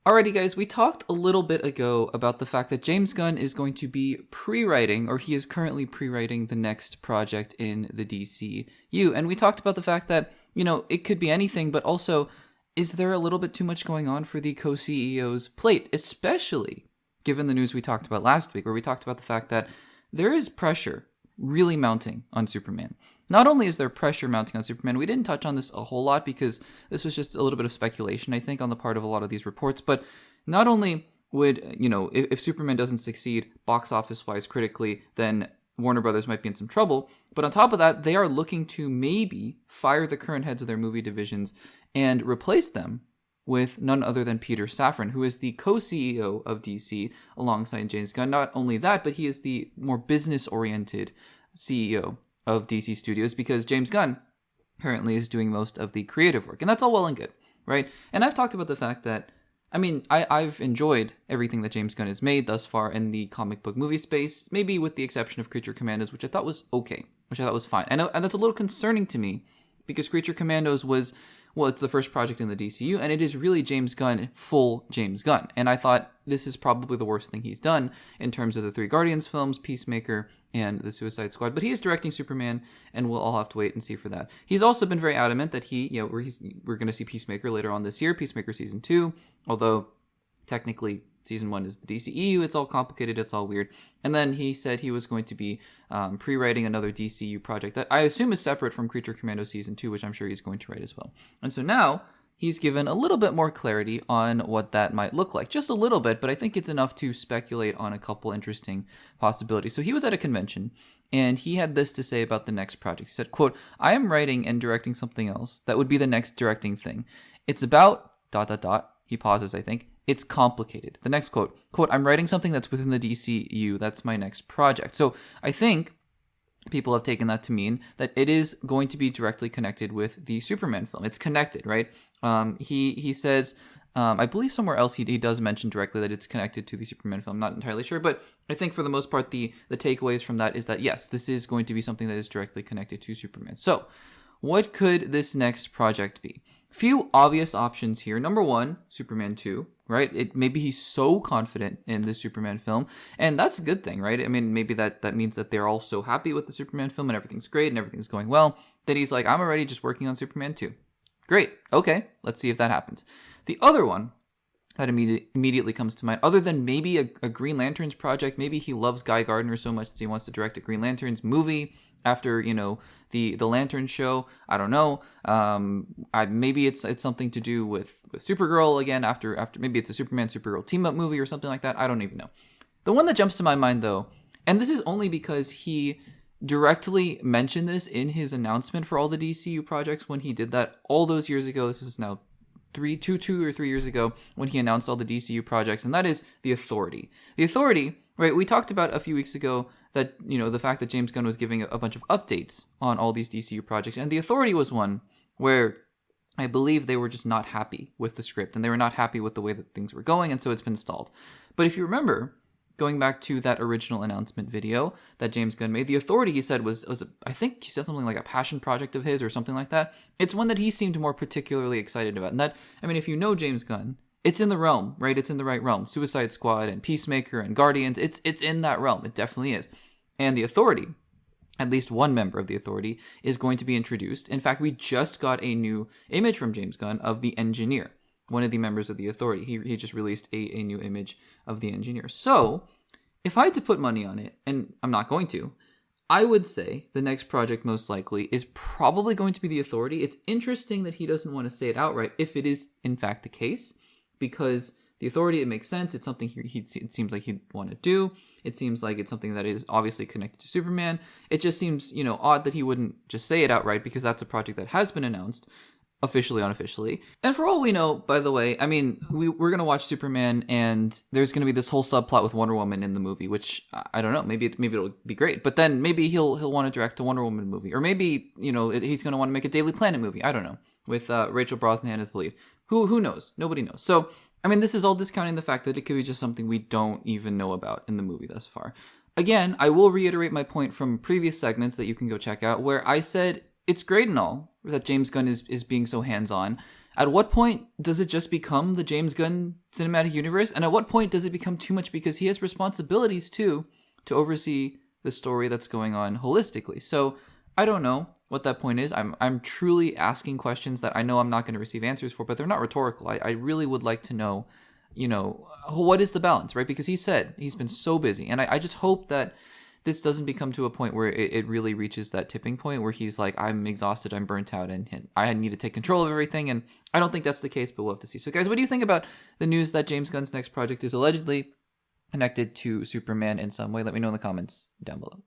Alrighty, guys, we talked a little bit ago about the fact that James Gunn is going to be pre-writing, or he is currently pre-writing the next project in the DCU. And we talked about the fact that, it could be anything, but also, is there a little bit too much going on for the co-CEO's plate, especially given the news we talked about last week, where we talked about the fact that there is pressure really mounting on Superman. Not only is there pressure mounting on Superman, we didn't touch on this a whole lot because this was just a little bit of speculation, I think, on the part of a lot of these reports, but not only would, if Superman doesn't succeed box office-wise critically, then Warner Brothers might be in some trouble, but on top of that, they are looking to maybe fire the current heads of their movie divisions and replace them with none other than Peter Safran, who is the co-CEO of DC alongside James Gunn. Not only that, but he is the more business-oriented CEO of DC Studios, because James Gunn currently is doing most of the creative work. And that's all well and good, right? And I've talked about the fact that, I've enjoyed everything that James Gunn has made thus far in the comic book movie space, maybe with the exception of Creature Commandos, which I thought was okay, which I thought was fine. And that's a little concerning to me, because Creature Commandos was, it's the first project in the DCU, and it is really James Gunn, full James Gunn. And I thought this is probably the worst thing he's done in terms of the three Guardians films, Peacemaker, and the Suicide Squad. But he is directing Superman, and we'll all have to wait and see for that. He's also been very adamant that we're going to see Peacemaker later on this year, Peacemaker Season 2, although technically Season 1 is the DCEU, it's all complicated, it's all weird. And then he said he was going to be pre-writing another DCU project that I assume is separate from Creature Commando Season 2, which I'm sure he's going to write as well. And so now he's given a little bit more clarity on what that might look like. Just a little bit, but I think it's enough to speculate on a couple interesting possibilities. So he was at a convention, and he had this to say about the next project. He said, quote, "I am writing and directing something else that would be the next directing thing. It's about ... He pauses, I think. It's complicated." The next quote, "I'm writing something that's within the DCU. That's my next project." So I think people have taken that to mean that it is going to be directly connected with the Superman film. It's connected, right? He says, I believe somewhere else he does mention directly that it's connected to the Superman film. I'm not entirely sure, but I think for the most part, the takeaways from that is that, yes, this is going to be something that is directly connected to Superman. So what could this next project be? Few obvious options here. Number one, Superman 2, right? Maybe he's so confident in the Superman film, and that's a good thing, right? Maybe that means that they're all so happy with the Superman film and everything's great and everything's going well, that he's like, I'm already just working on Superman 2. Great. Okay, let's see if that happens. The other one that immediately comes to mind, other than maybe a Green Lanterns project, maybe he loves Guy Gardner so much that he wants to direct a Green Lanterns movie after, the Lantern show. I don't know. Maybe it's something to do with Supergirl again after maybe it's a Superman Supergirl team up movie or something like that. I don't even know. The one that jumps to my mind though, and this is only because he directly mentioned this in his announcement for all the DCU projects when he did that all those years ago. This is now 2 or 3 years ago when he announced all the DCU projects, and that is the Authority. The Authority, right? We talked about a few weeks ago that, the fact that James Gunn was giving a bunch of updates on all these DCU projects, and the Authority was one where I believe they were just not happy with the script, and they were not happy with the way that things were going, and so it's been stalled. But if you remember, going back to that original announcement video that James Gunn made, the Authority, he said, was I think he said something like a passion project of his or something like that. It's one that he seemed more particularly excited about. And that, if you know James Gunn, it's in the realm, right? It's in the right realm. Suicide Squad and Peacemaker and Guardians, it's in that realm. It definitely is. And the Authority, at least one member of the Authority, is going to be introduced. In fact, we just got a new image from James Gunn of the Engineer, one of the members of the Authority. He just released a new image of the Engineer. So, if I had to put money on it, and I'm not going to, I would say the next project most likely is probably going to be the Authority. It's interesting that he doesn't want to say it outright if it is in fact the case, because the Authority, it makes sense. It's something it seems like he'd want to do. It seems like it's something that is obviously connected to Superman. It just seems, odd that he wouldn't just say it outright, because that's a project that has been announced, officially, unofficially. And for all we know, by the way, we're going to watch Superman, and there's going to be this whole subplot with Wonder Woman in the movie, which I don't know, maybe it'll be great. But then maybe he'll want to direct a Wonder Woman movie, or maybe, he's going to want to make a Daily Planet movie. I don't know, with Rachel Brosnahan as the lead. Who knows? Nobody knows. So, this is all discounting the fact that it could be just something we don't even know about in the movie thus far. Again, I will reiterate my point from previous segments that you can go check out, where I said it's great and all that James Gunn is being so hands-on. At what point does it just become the James Gunn cinematic universe? And at what point does it become too much because he has responsibilities too to oversee the story that's going on holistically? So I don't know what that point is. I'm truly asking questions that I know I'm not going to receive answers for, but they're not rhetorical. I really would like to know, what is the balance, right? Because he said he's been so busy. And I just hope that this doesn't become to a point where it really reaches that tipping point where he's like, I'm exhausted, I'm burnt out, and I need to take control of everything. And I don't think that's the case, but we'll have to see. So guys, what do you think about the news that James Gunn's next project is allegedly connected to Superman in some way? Let me know in the comments down below.